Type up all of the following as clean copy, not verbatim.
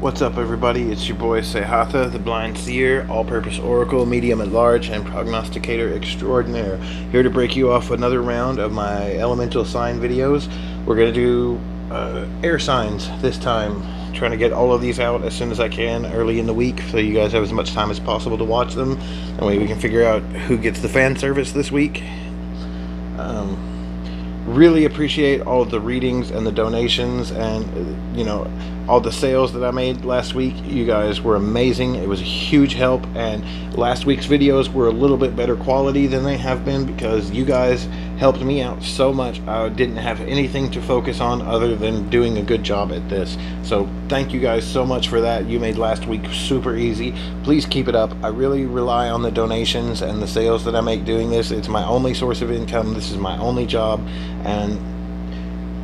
What's up, everybody? It's your boy Sehatha, the Blind Seer, all-purpose oracle, medium at large, and prognosticator extraordinaire. Here to break you off another round of my elemental sign videos. We're going to do air signs this time. Trying to get all of these out as soon as I can early in the week so you guys have as much time as possible to watch them. That way we can figure out who gets the fan service this week. Really appreciate all of the readings and the donations and, you know, all the sales that I made last week. You guys were amazing. It was a huge help, and last week's videos were a little bit better quality than they have been because you guys helped me out so much. I didn't have anything to focus on other than doing a good job at this. So thank you guys so much for that. You made last week super easy. Please keep it up. I really rely on the donations and the sales that I make doing this. It's my only source of income. This is my only job, and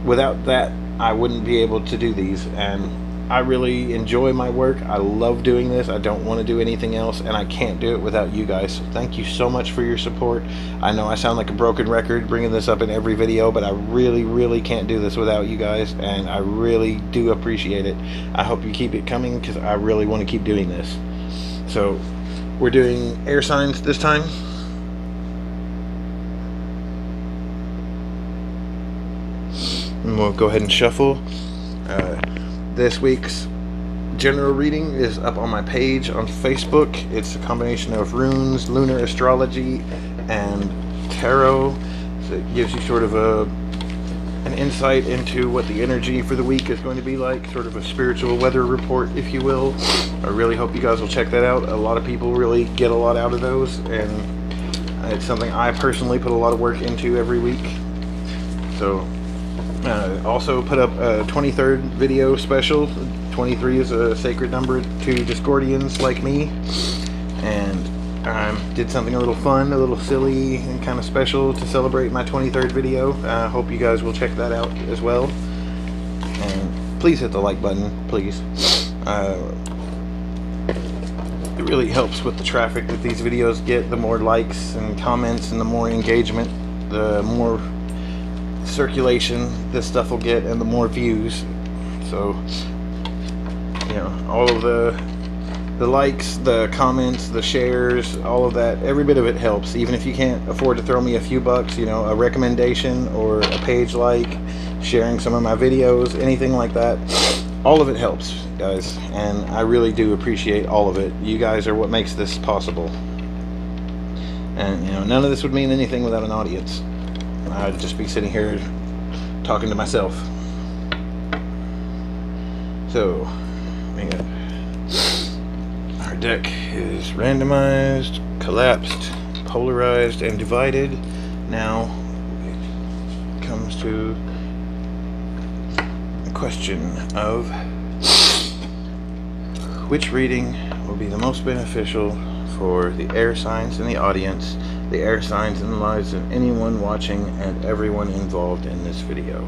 without that I wouldn't be able to do these. And I really enjoy my work. I love doing this. I don't want to do anything else, and I can't do it without you guys. So thank you so much for your support. I know I sound like a broken record bringing this up in every video, but I really can't do this without you guys, and I really do appreciate it. I hope you keep it coming because I really want to keep doing this. So we're doing air signs this time. And we'll go ahead and shuffle. This week's general reading is up on my page on Facebook. It's a combination of runes, lunar astrology, and tarot. So it gives you sort of an insight into what the energy for the week is going to be like, sort of a spiritual weather report, if you will. I really hope you guys will check that out. A lot of people really get a lot out of those, and it's something I personally put a lot of work into every week. So also put up a 23rd video special. 23 is a sacred number to Discordians like me, and did something a little fun, a little silly, and kind of special to celebrate my 23rd video. I hope you guys will check that out as well, and please hit the like button, please. It really helps with the traffic that these videos get. The more likes and comments and the more engagement, the more circulation this stuff will get, and the more views. So, you know, all of the likes, the comments, the shares, all of that, every bit of it helps. Even if you can't afford to throw me a few bucks, you know, a recommendation or a page like, sharing some of my videos, anything like that, all of it helps, guys, and I really do appreciate all of it. You guys are what makes this possible, and, you know, none of this would mean anything without an audience. I'd just be sitting here talking to myself. So, our deck is randomized, collapsed, polarized, and divided. Now it comes to the question of which reading will be the most beneficial for the air signs in the audience, the air signs in the lives of anyone watching, and everyone involved in this video.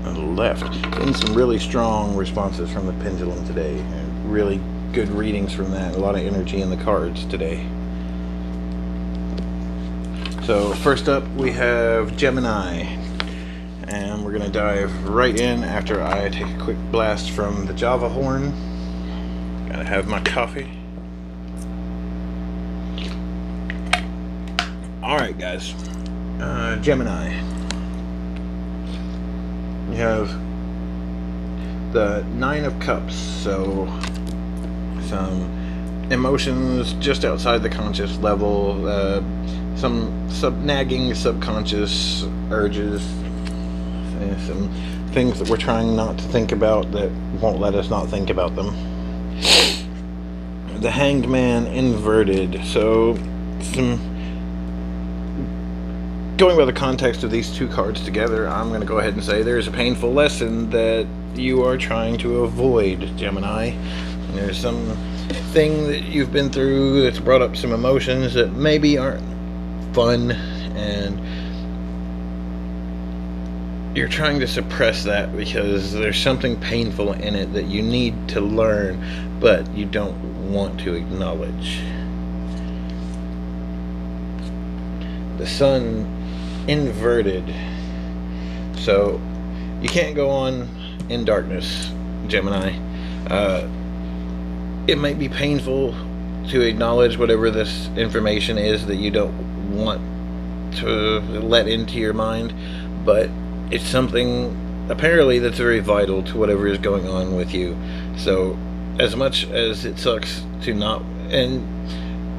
On the left, getting some really strong responses from the pendulum today, and really good readings from that. A lot of energy in the cards today. So first up we have Gemini, and we're gonna dive right in after I take a quick blast from the Java horn. Gotta have my coffee. Alright, guys, Gemini, you have the Nine of Cups, so some emotions just outside the conscious level, some nagging subconscious urges, some things that we're trying not to think about that won't let us not think about them. The Hanged Man inverted, so going by the context of these two cards together, I'm going to go ahead and say there's a painful lesson that you are trying to avoid, Gemini. There's some thing that you've been through that's brought up some emotions that maybe aren't fun, and you're trying to suppress that because there's something painful in it that you need to learn, but you don't want to acknowledge. The Sun inverted, so you can't go on in darkness Gemini. It might be painful to acknowledge whatever this information is that you don't want to let into your mind, but it's something apparently that's very vital to whatever is going on with you. So as much as it sucks to not, and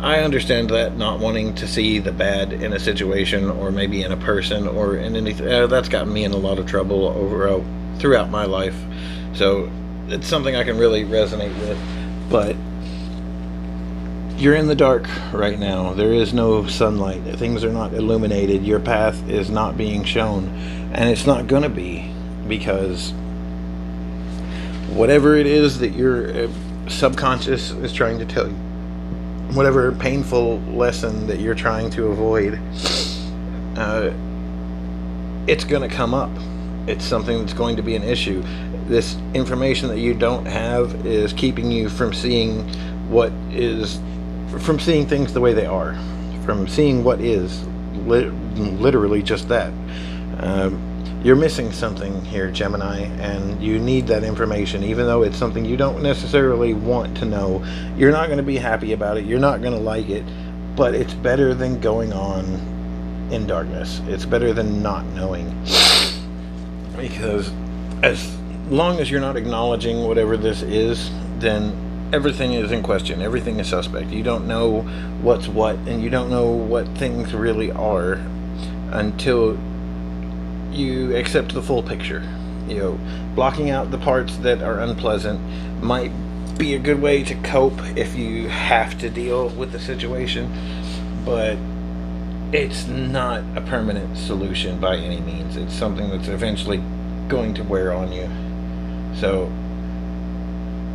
I understand that, not wanting to see the bad in a situation or maybe in a person or in anything, that's gotten me in a lot of trouble throughout my life. So it's something I can really resonate with. But you're in the dark right now. There is no sunlight. Things are not illuminated. Your path is not being shown, and it's not gonna be, because whatever it is that your subconscious is trying to tell you, whatever painful lesson that you're trying to avoid, it's gonna come up. It's something that's going to be an issue. This information that you don't have is keeping you from seeing from seeing things the way they are, from seeing what is literally just that. You're missing something here, Gemini, and you need that information, even though it's something you don't necessarily want to know. You're not going to be happy about it. You're not going to like it, but it's better than going on in darkness. It's better than not knowing, because as long as you're not acknowledging whatever this is, then everything is in question. Everything is suspect. You don't know what's what, and you don't know what things really are until you accept the full picture. Blocking out the parts that are unpleasant might be a good way to cope if you have to deal with the situation, but it's not a permanent solution by any means. It's something that's eventually going to wear on you. So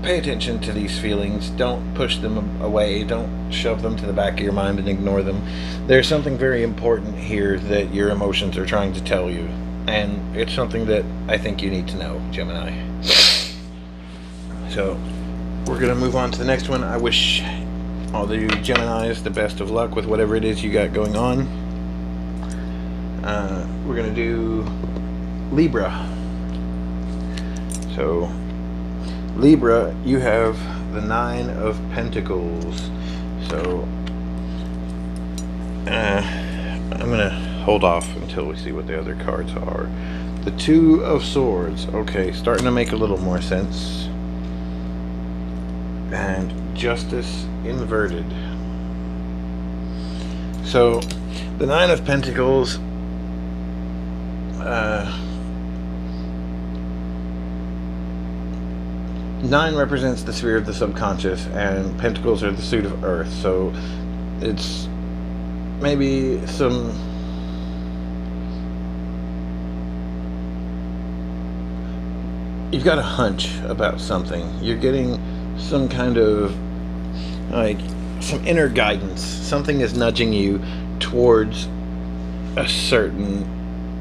pay attention to these feelings. Don't push them away. Don't shove them to the back of your mind and ignore them. There's something very important here that your emotions are trying to tell you, and it's something that I think you need to know, Gemini. So we're going to move on to the next one. I wish all the Geminis the best of luck with whatever it is you got going on. We're going to do Libra. So Libra, you have the 9 of Pentacles. So I'm going to hold off until we see what the other cards are. The 2 of Swords. Okay, starting to make a little more sense. And Justice inverted. So the 9 of Pentacles, 9 represents the sphere of the subconscious, and Pentacles are the suit of Earth. So it's maybe some you've got a hunch about something. You're getting some kind of some inner guidance. Something is nudging you towards a certain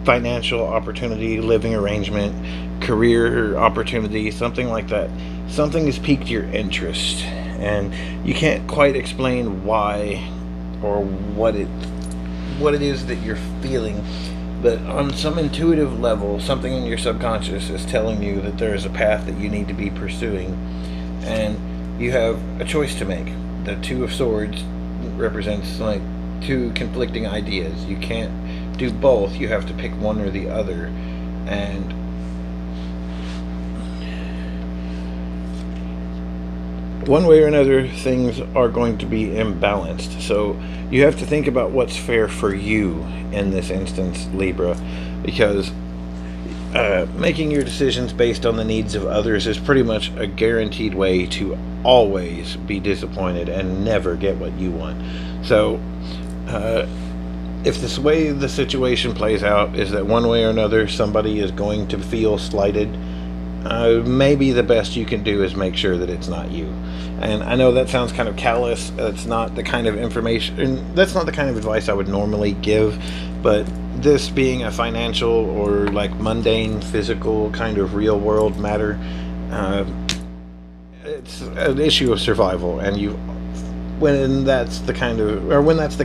financial opportunity, living arrangement, career opportunity, something like that. Something has piqued your interest, and you can't quite explain why or what it is that you're feeling, but on some intuitive level, something in your subconscious is telling you that there is a path that you need to be pursuing, and you have a choice to make. The 2 of Swords represents like 2 conflicting ideas. You can't do both. You have to pick one or the other, and one way or another, things are going to be imbalanced. So you have to think about what's fair for you in this instance, Libra, because making your decisions based on the needs of others is pretty much a guaranteed way to always be disappointed and never get what you want. So if this way the situation plays out is that one way or another somebody is going to feel slighted, maybe the best you can do is make sure that it's not you. And I know that sounds kind of callous. That's not the kind of information, that's not the kind of advice I would normally give, but this being a financial or like mundane, physical kind of real world matter, it's an issue of survival, and when that's the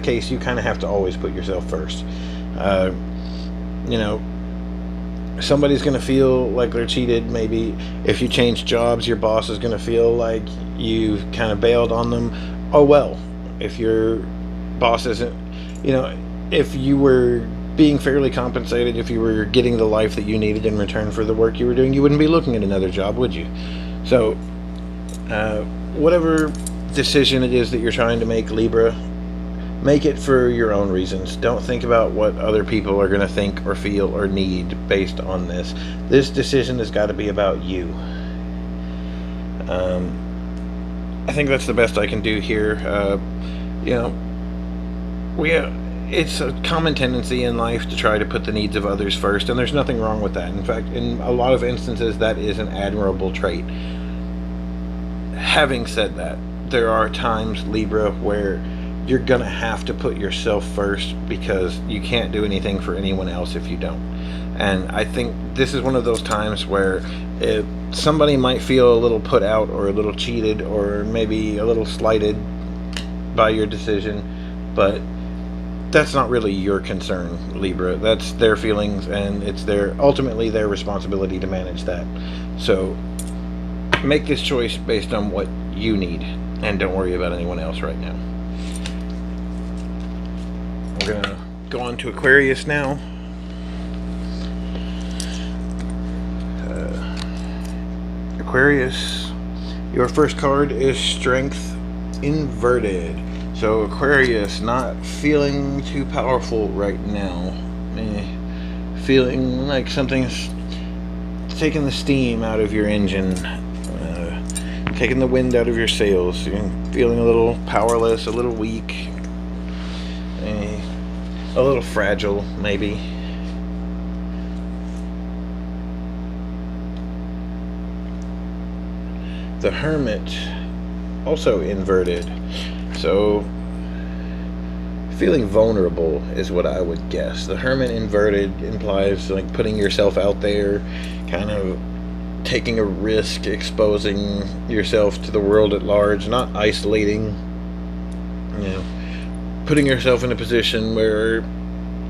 case, you kind of have to always put yourself first. Somebody's going to feel like they're cheated. Maybe if you change jobs, your boss is going to feel like you kind of bailed on them. Oh well, if your boss isn't, if you were being fairly compensated, if you were getting the life that you needed in return for the work you were doing, you wouldn't be looking at another job, would you? So whatever decision it is that you're trying to make, Libra, make it for your own reasons. Don't think about what other people are going to think or feel or need based on this. This decision has got to be about you. I think that's the best I can do here. It's a common tendency in life to try to put the needs of others first, and there's nothing wrong with that. In fact, in a lot of instances, that is an admirable trait. Having said that, there are times, Libra, where you're gonna have to put yourself first, because you can't do anything for anyone else if you don't. And I think this is one of those times where if somebody might feel a little put out or a little cheated or maybe a little slighted by your decision, but that's not really your concern, Libra. That's their feelings, and it's ultimately their responsibility to manage that. So make this choice based on what you need, and don't worry about anyone else right now. We're gonna go on to Aquarius now. Aquarius, your first card is Strength inverted. So Aquarius, not feeling too powerful right now. Feeling like something's taking the steam out of your engine, taking the wind out of your sails. You're feeling a little powerless, a little weak, a little fragile, maybe. The Hermit, also inverted. So feeling vulnerable is what I would guess. The Hermit inverted implies like putting yourself out there, kind of taking a risk, exposing yourself to the world at large, not isolating, putting yourself in a position where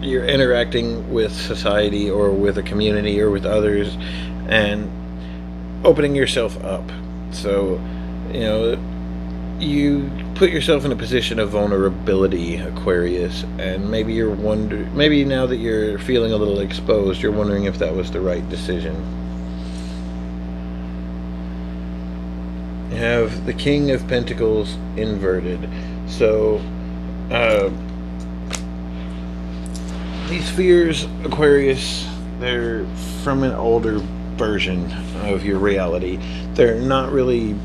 you're interacting with society or with a community or with others, and opening yourself up. So, you put yourself in a position of vulnerability, Aquarius, and maybe maybe now that you're feeling a little exposed, you're wondering if that was the right decision. You have the King of Pentacles inverted. So, these fears, Aquarius, they're from an older version of your reality. They're not really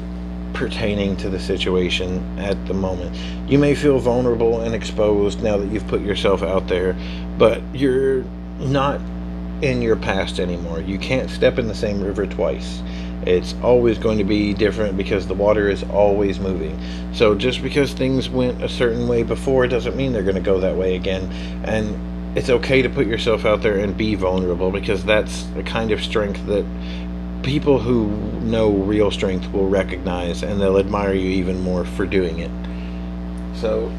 pertaining to the situation at the moment. You may feel vulnerable and exposed now that you've put yourself out there, but you're not in your past anymore. You can't step in the same river twice. It's always going to be different because the water is always moving. So just because things went a certain way before doesn't mean they're going to go that way again. And it's okay to put yourself out there and be vulnerable, because that's a kind of strength that people who know real strength will recognize, and they'll admire you even more for doing it. So,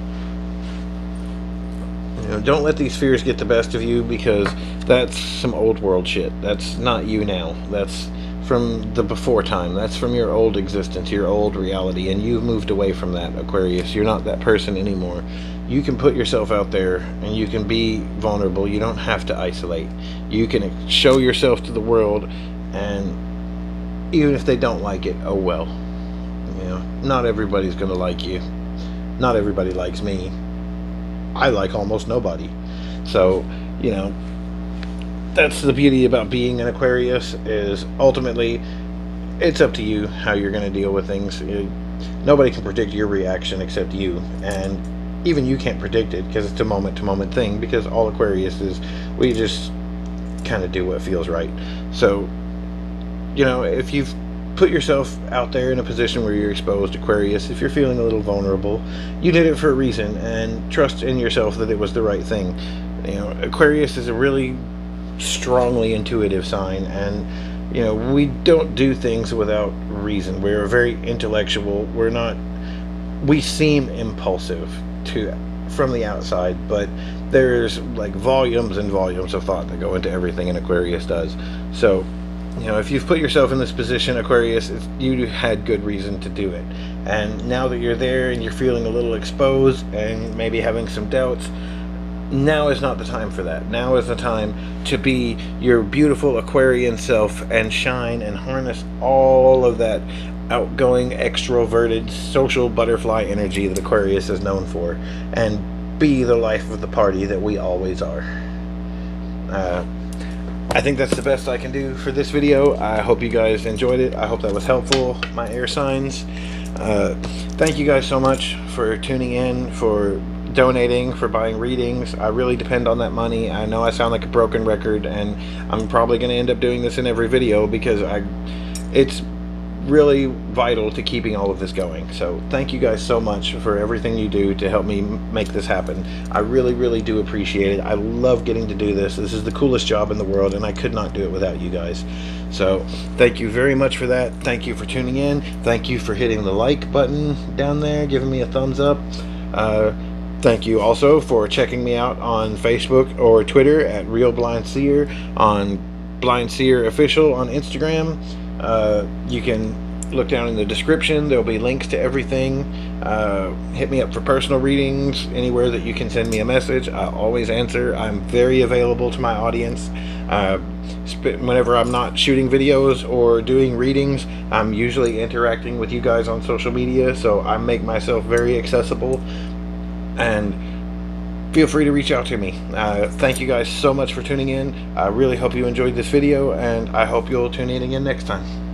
don't let these fears get the best of you, because that's some old world shit. That's not you now. That's from the before time. That's from your old existence, your old reality, and you've moved away from that, Aquarius. You're not that person anymore. You can put yourself out there and you can be vulnerable. You don't have to isolate. You can show yourself to the world, and even if they don't like it, oh well. Not everybody's going to like you. Not everybody likes me. I like almost nobody. So, that's the beauty about being an Aquarius, is ultimately it's up to you how you're going to deal with things. Nobody can predict your reaction except you, and even you can't predict it, because it's a moment-to-moment thing, because all Aquarius is, we just kind of do what feels right. So, if you've put yourself out there in a position where you're exposed, Aquarius, if you're feeling a little vulnerable, you did it for a reason, and trust in yourself that it was the right thing. Aquarius is a really strongly intuitive sign, and we don't do things without reason. We're very intellectual. We seem impulsive to from the outside, but there's like volumes and volumes of thought that go into everything an Aquarius does. So, you know, if you've put yourself in this position, Aquarius, you had good reason to do it. And now that you're there and you're feeling a little exposed and maybe having some doubts, now is not the time for that. Now is the time to be your beautiful Aquarian self and shine and harness all of that outgoing, extroverted, social butterfly energy that Aquarius is known for, and be the life of the party that we always are. I think that's the best I can do for this video. I hope you guys enjoyed it. I hope that was helpful, my air signs. Thank you guys so much for tuning in, for donating, for buying readings. I really depend on that money. I know I sound like a broken record, and I'm probably going to end up doing this in every video because it's really vital to keeping all of this going. So thank you guys so much for everything you do to help me make this happen. I really do appreciate it. I love getting to do this. This is the coolest job in the world, and I could not do it without you guys. So thank you very much for that. Thank you for tuning in. Thank you for hitting the like button down there, giving me a thumbs up. Thank you also for checking me out on Facebook or Twitter at Real Blind Seer, on Blind Seer Official on Instagram. You can look down in the description. There'll be links to everything. Hit me up for personal readings anywhere that you can send me a message. I always answer. I'm very available to my audience. Whenever I'm not shooting videos or doing readings, I'm usually interacting with you guys on social media, so I make myself very accessible, and feel free to reach out to me. Thank you guys so much for tuning in. I really hope you enjoyed this video, and I hope you'll tune in again next time.